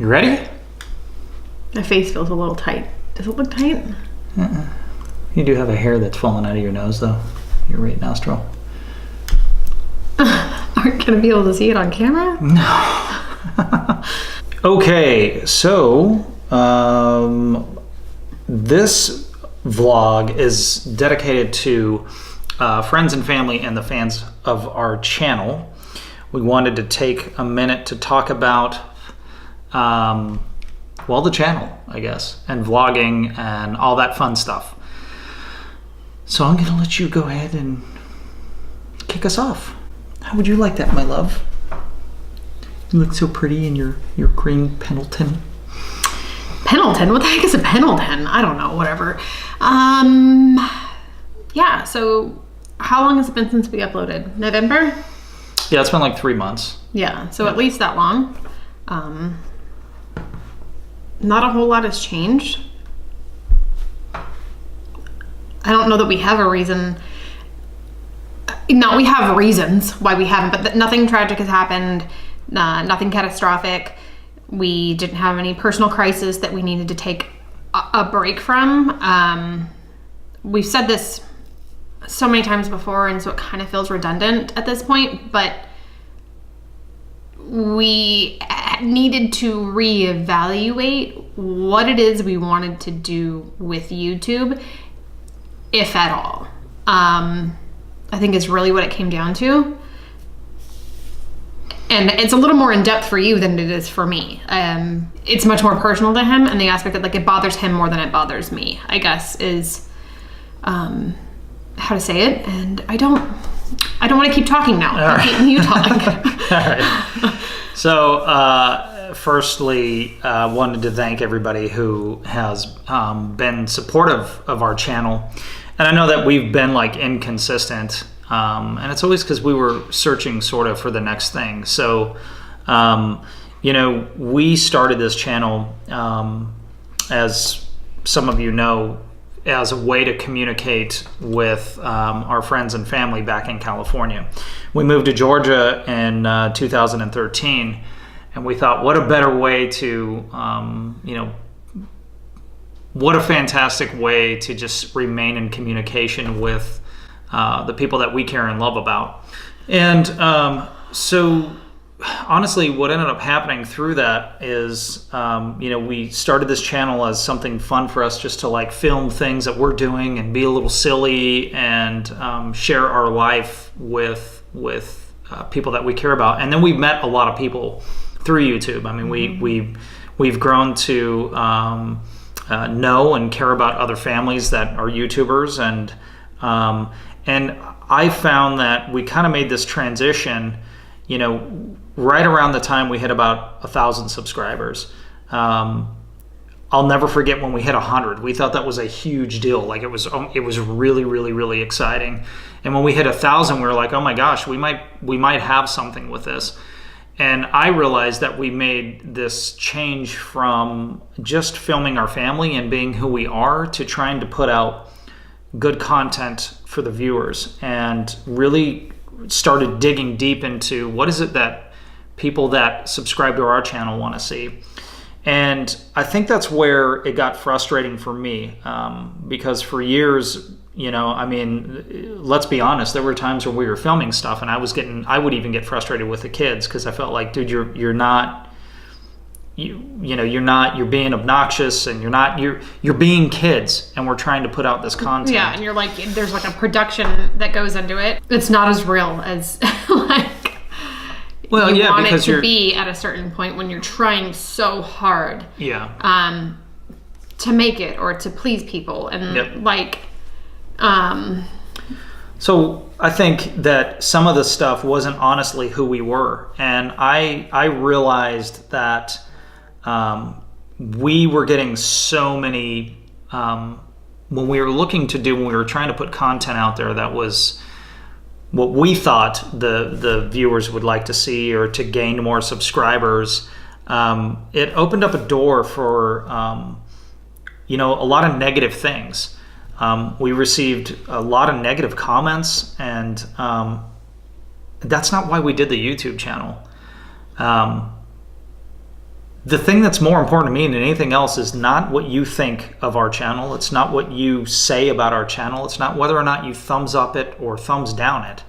You ready? My face feels a little tight. Does it look tight? You do have a hair that's falling out of your nose, though. Your right nostril. Aren't gonna be able to see it on camera? No. Okay, so this vlog is dedicated to friends and family and the fans of our channel. We wanted to take a minute to talk about, well, the channel, I guess, and vlogging and all that fun stuff. So I'm gonna let you go ahead and kick us off. How would you like that, my love? You look so pretty in your green Pendleton. Pendleton? What the heck is a Pendleton? I don't know, whatever. Yeah, so how long has it been since we uploaded? November? Yeah, it's been like 3 months. Yeah, so at least that long. Not a whole lot has changed. I don't know that we have a reason. No, we have reasons why we haven't, but nothing tragic has happened. Nothing catastrophic. We didn't have any personal crisis that we needed to take a break from. We've said this so many times before, and so it kind of feels redundant at this point, but we needed to reevaluate what it is we wanted to do with YouTube, if at all. I think is really what it came down to. And it's a little more in depth for you than it is for me. It's much more personal to him, and the aspect that like it bothers him more than it bothers me, I guess, is how to say it. And I don't want to keep talking now. You talk. All right. So, firstly, wanted to thank everybody who has been supportive of our channel. And I know that we've been like inconsistent, and it's always because we were searching sort of for the next thing. So, you know, we started this channel, as some of you know, as a way to communicate with our friends and family back in California. We moved to Georgia in 2013, and we thought, what a better way to, you know, what a fantastic way to just remain in communication with the people that we care and love about. And so honestly, what ended up happening through that is, you know, we started this channel as something fun for us just to like film things that we're doing and be a little silly and share our life with people that we care about. And then we've met a lot of people through YouTube. I mean, we've grown to know and care about other families that are YouTubers, and I found that we kind of made this transition, you know, right around the time we hit about 1,000 subscribers. I'll never forget when we hit 100. We thought that was a huge deal. Like it was really, really, really exciting. And when we hit 1,000, we were like, oh my gosh, we might have something with this. And I realized that we made this change from just filming our family and being who we are to trying to put out good content for the viewers, and really started digging deep into what is it that people that subscribe to our channel want to see. And I think that's where it got frustrating for me, because for years, you know, I mean, let's be honest, there were times when we were filming stuff and I would even get frustrated with the kids because I felt like, dude, you're being obnoxious, and you're being kids, and we're trying to put out this content. Yeah, and you're like, there's like a production that goes into it. It's not as real as like well, you yeah, want because it to be at a certain point when you're trying so hard. Yeah. To make it or to please people, and yep. So I think that some of the stuff wasn't honestly who we were, and I realized that we were getting so many when we were trying to put content out there that was what we thought the viewers would like to see or to gain more subscribers. It opened up a door for you know, a lot of negative things. We received a lot of negative comments, and that's not why we did the YouTube channel. the thing that's more important to me than anything else is not what you think of our channel. It's not what you say about our channel. It's not whether or not you thumbs up it or thumbs down it.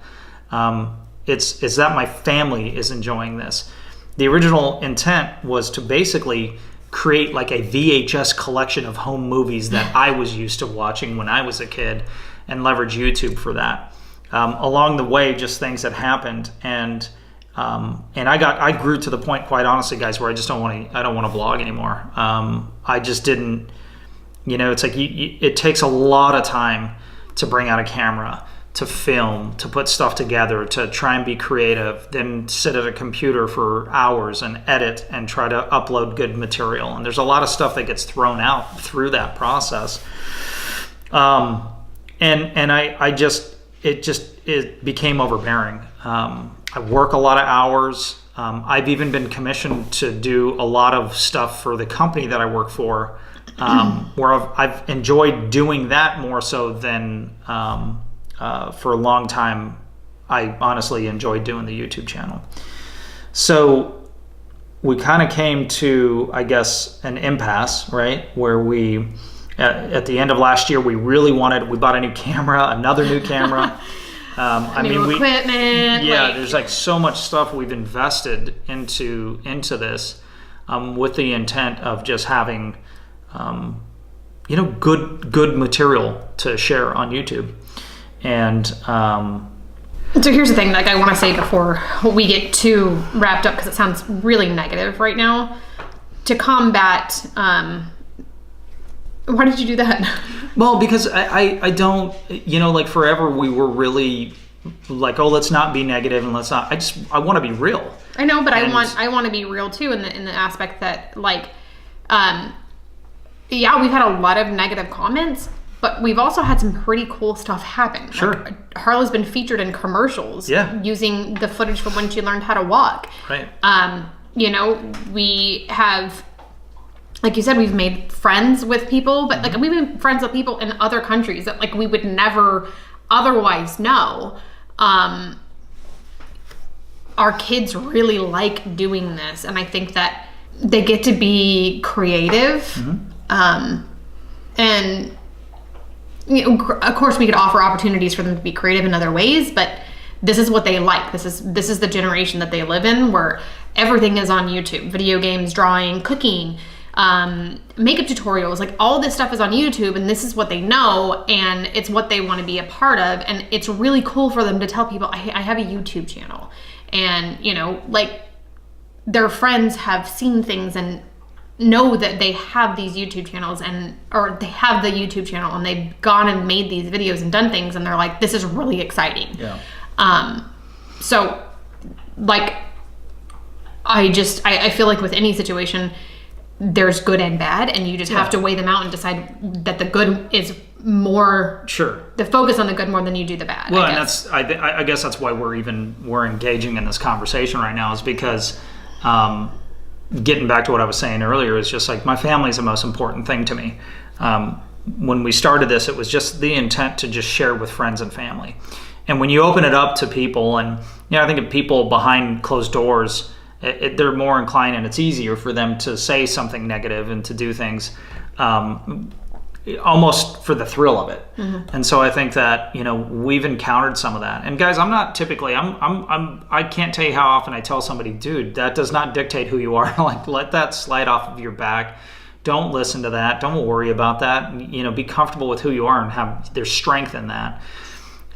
It's that my family is enjoying this. The original intent was to basically create like a VHS collection of home movies that I was used to watching when I was a kid and leverage YouTube for that. Along the way, just things that happened, and I grew to the point, quite honestly, guys, where I just don't want to vlog anymore. I just didn't, it's like it takes a lot of time to bring out a camera, to film, to put stuff together, to try and be creative, then sit at a computer for hours and edit and try to upload good material. And there's a lot of stuff that gets thrown out through that process. It became overbearing. I work a lot of hours. I've even been commissioned to do a lot of stuff for the company that I work for, where I've enjoyed doing that more so than for a long time. I honestly enjoyed doing the YouTube channel. So we kind of came to, I guess, an impasse, right? Where we, at the end of last year, we bought a new camera, another new camera. Equipment. There's like so much stuff we've invested into this, with the intent of just having, good material to share on YouTube. And so here's the thing, like I want to say before we get too wrapped up, because it sounds really negative right now, to combat. Why did you do that? Well, because I don't, like forever we were really like, oh, let's not be negative and I want to be real. I know, but I want to be real too in the aspect that like, we've had a lot of negative comments, but we've also had some pretty cool stuff happen. Sure. Like, Harlow's been featured in commercials. Yeah. Using the footage from when she learned how to walk. Right. We have, like you said, we've made friends with people, but like we've been friends with people in other countries that like we would never otherwise know. Our kids really like doing this, and I think that they get to be creative. And of course we could offer opportunities for them to be creative in other ways, but this is what they like. This is the generation that they live in, where everything is on YouTube: video games, drawing, cooking, makeup tutorials, like all this stuff is on YouTube, and this is what they know, and it's what they want to be a part of. And it's really cool for them to tell people, I have a YouTube channel, and like their friends have seen things and know that they have these YouTube channels, or they have the YouTube channel, and they've gone and made these videos and done things, and they're like, this is really exciting. Yeah. So like I feel like with any situation, there's good and bad, and you just have to weigh them out and decide that the good is more, the focus on the good more than you do the bad. Well, and I guess that's why we're engaging in this conversation right now, is because getting back to what I was saying earlier, is just like my family is the most important thing to me. When we started this, it was just the intent to just share with friends and family. And when you open it up to people, and I think of people behind closed doors, they're more inclined, and it's easier for them to say something negative and to do things almost for the thrill of it. And so I think that we've encountered some of that. And guys, I'm not typically I can't tell you how often I tell somebody, dude, that does not dictate who you are. Like, let that slide off of your back. Don't listen to that. Don't worry about that. Be comfortable with who you are and have there's strength in that.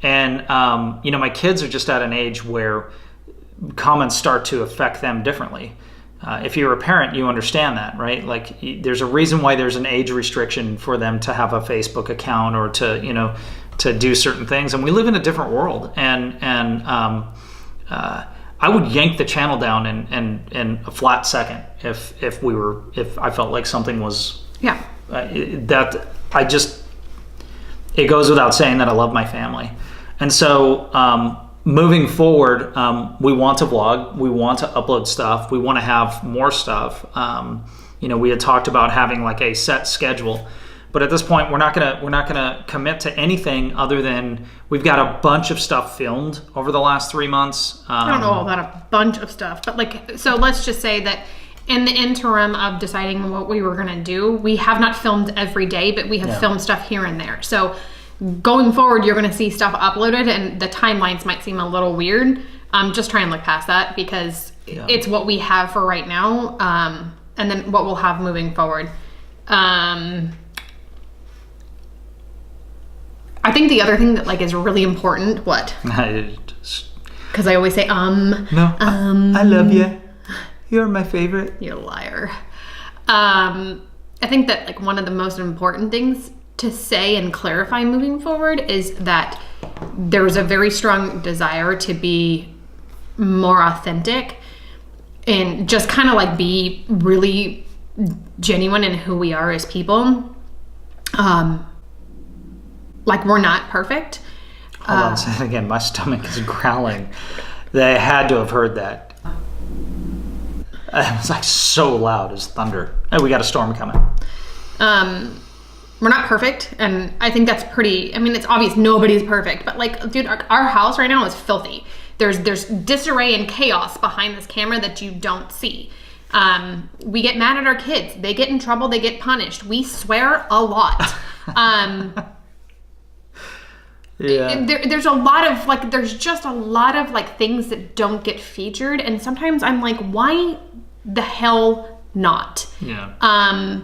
And my kids are just at an age where comments start to affect them differently. If you're a parent, you understand that, right? Like, there's a reason why there's an age restriction for them to have a Facebook account or to do certain things. And we live in a different world. And I would yank the channel down in a flat second if I felt like something was that I just, it goes without saying that I love my family. And so moving forward, we want to vlog, we want to upload stuff, we want to have more stuff. We had talked about having like a set schedule, but at this point we're not gonna commit to anything other than we've got a bunch of stuff filmed over the last 3 months. I don't know about a bunch of stuff, but so let's just say that in the interim of deciding what we were going to do, we have not filmed every day, but we have filmed stuff here and there. So going forward, you're going to see stuff uploaded, and the timelines might seem a little weird. Just try and look past that, because it's what we have for right now, and then what we'll have moving forward. I think the other thing that like is really important, what? Because I always say No, I love you. You're my favorite. You're a liar. I think that like one of the most important things to say and clarify moving forward is that there's a very strong desire to be more authentic and just kind of like be really genuine in who we are as people. Like we're not perfect. Hold on a second again. My stomach is growling. They had to have heard that. It was like so loud as thunder. Oh, we got a storm coming. We're not perfect, and I think that's pretty. I mean, it's obvious nobody's perfect, but like, dude, our house right now is filthy. There's disarray and chaos behind this camera that you don't see. We get mad at our kids. They get in trouble. They get punished. We swear a lot. There's a lot of like, there's just a lot of like things that don't get featured, and sometimes I'm like, why the hell not? Yeah.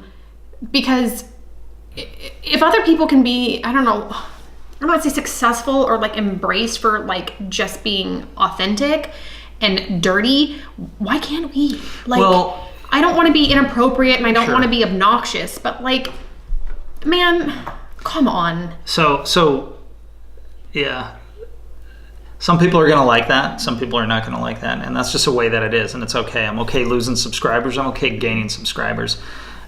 Because if other people can be, I don't want to say successful or like embraced for like just being authentic and dirty, why can't we? Like, well, I don't want to be inappropriate and I don't want to be obnoxious, but like, man, come on. So yeah. Some people are going to like that. Some people are not going to like that. And that's just the way that it is. And it's okay. I'm okay losing subscribers. I'm okay gaining subscribers.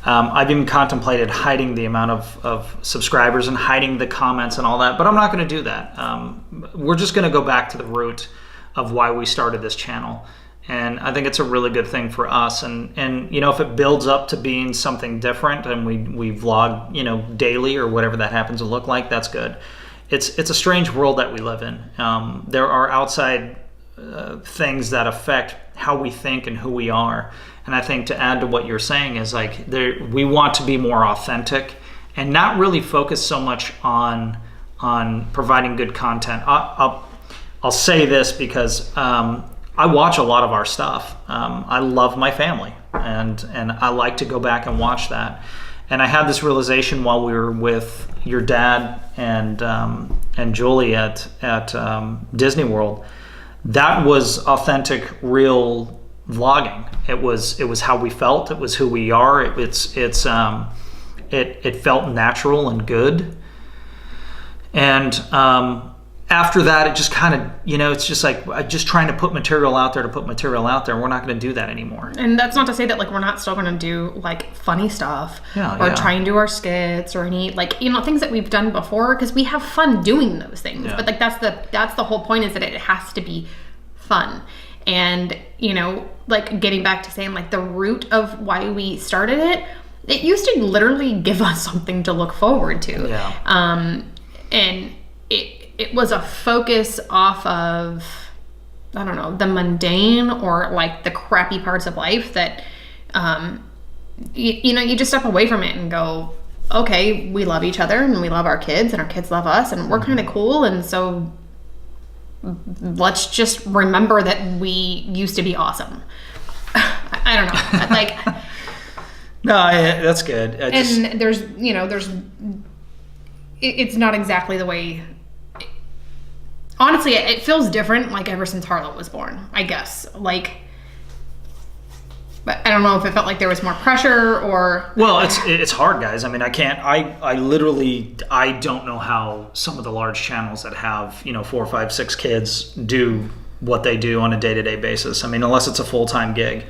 I've even contemplated hiding the amount of subscribers and hiding the comments and all that, but I'm not going to do that. We're just going to go back to the root of why we started this channel. And I think it's a really good thing for us. And you know, if it builds up to being something different and we vlog, you know, daily or whatever that happens to look like, that's good. It's a strange world that we live in. There are outside things that affect how we think and who we are. And I think to add to what you're saying is like we want to be more authentic and not really focus so much on providing good content. I'll say this because I watch a lot of our stuff. I love my family, and I like to go back and watch that. And I had this realization while we were with your dad and Julie at Disney World. That was authentic, real vlogging. It was how we felt. It was who we are. It felt natural and good. And after that, it just kind of, you know, it's just like just trying to put material out there to put material out there. We're not going to do that anymore. And that's not to say that like we're not still going to do like funny stuff or try and do our skits or any like, you know, things that we've done before, because we have fun doing those things. But like that's the whole point, is that it has to be fun. And, you know, like getting back to saying like the root of why we started it used to literally give us something to look forward to. And it was a focus off of, I don't know, the mundane or like the crappy parts of life that, you know, you just step away from it and go, okay, we love each other and we love our kids and our kids love us and we're kind of cool. And so let's just remember that we used to be awesome. I don't know. Like, no, that's good. And there's, you know, it's not exactly the way. Honestly, it feels different, like ever since Harlow was born, I guess. Like, but I don't know if it felt like there was more pressure or. Well, it's hard, guys. I mean, I literally don't know how some of the large channels that have, you know, 4, 5, 6 kids do what they do on a day-to-day basis. I mean, unless it's a full-time gig.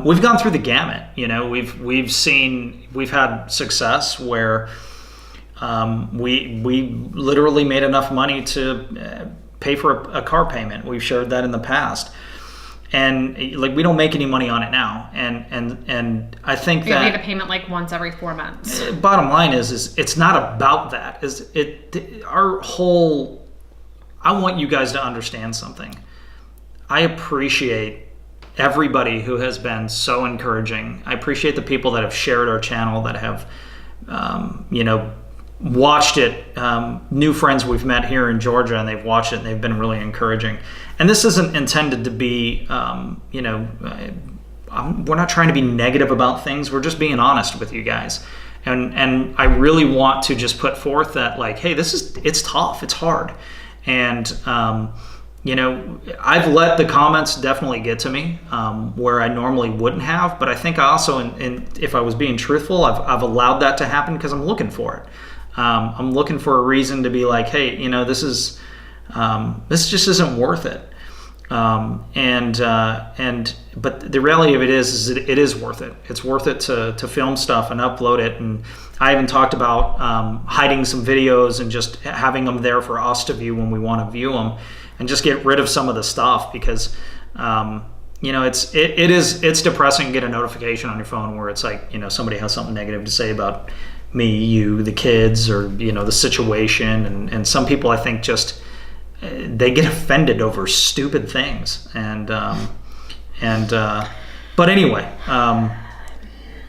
We've gone through the gamut. You know, we've had success where we literally made enough money to pay for a car payment. We've shared that in the past. And like, we don't make any money on it now. And I think that you make a payment like once every 4 months. Bottom line is it's not about that. I want you guys to understand something. I appreciate everybody who has been so encouraging. I appreciate the people that have shared our channel, that have, watched it. New friends we've met here in Georgia, and they've watched it, and they've been really encouraging. And this isn't intended to be, we're not trying to be negative about things. We're just being honest with you guys. And I really want to just put forth that, like, hey, it's tough, it's hard. And, I've let the comments definitely get to me where I normally wouldn't have, but I think I also, if I was being truthful, I've allowed that to happen because I'm looking for it. I'm looking for a reason to be like, hey, this just isn't worth it. But the reality of it is that it is worth it. It's worth it to film stuff and upload it. And I even talked about hiding some videos and just having them there for us to view when we want to view them, and just get rid of some of the stuff because it's depressing to get a notification on your phone where it's like, somebody has something negative to say about me, you, the kids, or the situation. And some people, I think, just they get offended over stupid things. But anyway,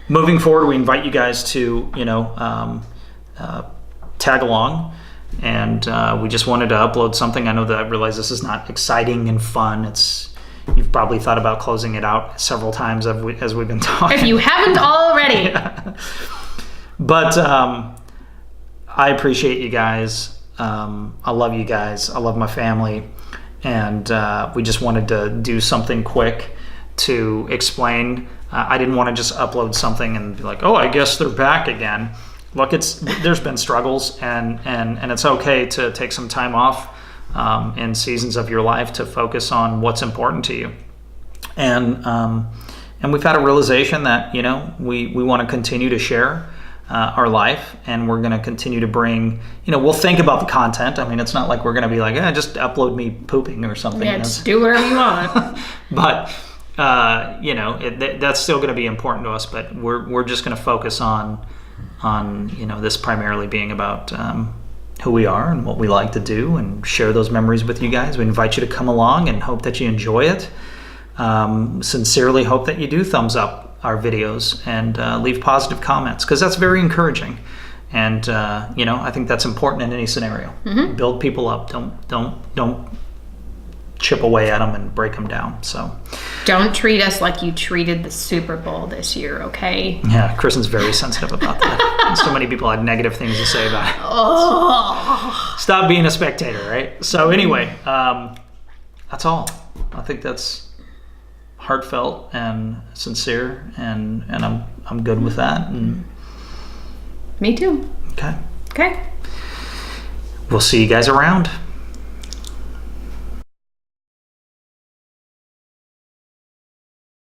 moving forward, we invite you guys to tag along. And we just wanted to upload something. I know that I realize this is not exciting and fun. You've probably thought about closing it out several times as we've been talking. If you haven't already. Yeah. But I appreciate you guys. I love you guys. I love my family. And we just wanted to do something quick to explain. I didn't want to just upload something and be like, oh, I guess they're back again. Look, there's been struggles, and it's okay to take some time off in seasons of your life to focus on what's important to you. And we've had a realization that we want to continue to share our life, and we're going to continue to bring. We'll think about the content. I mean, it's not like we're going to be like, just upload me pooping or something. Yeah, just do whatever you want. But that's still going to be important to us. But we're just going to focus on this primarily being about who we are and what we like to do, and share those memories with you guys. We invite you to come along and hope that you enjoy it. Sincerely hope that you do thumbs up our videos and leave positive comments, because that's very encouraging. And I think that's important in any scenario. Mm-hmm. Build people up. Don't chip away at them and break them down. So don't treat us like you treated the Super Bowl this year, okay? Yeah, Kristen's very sensitive about that. So many people had negative things to say about it. Oh. Stop being a spectator, right? So anyway, that's all. I think that's heartfelt and sincere, and I'm good with that. And me too. Okay. Okay. We'll see you guys around.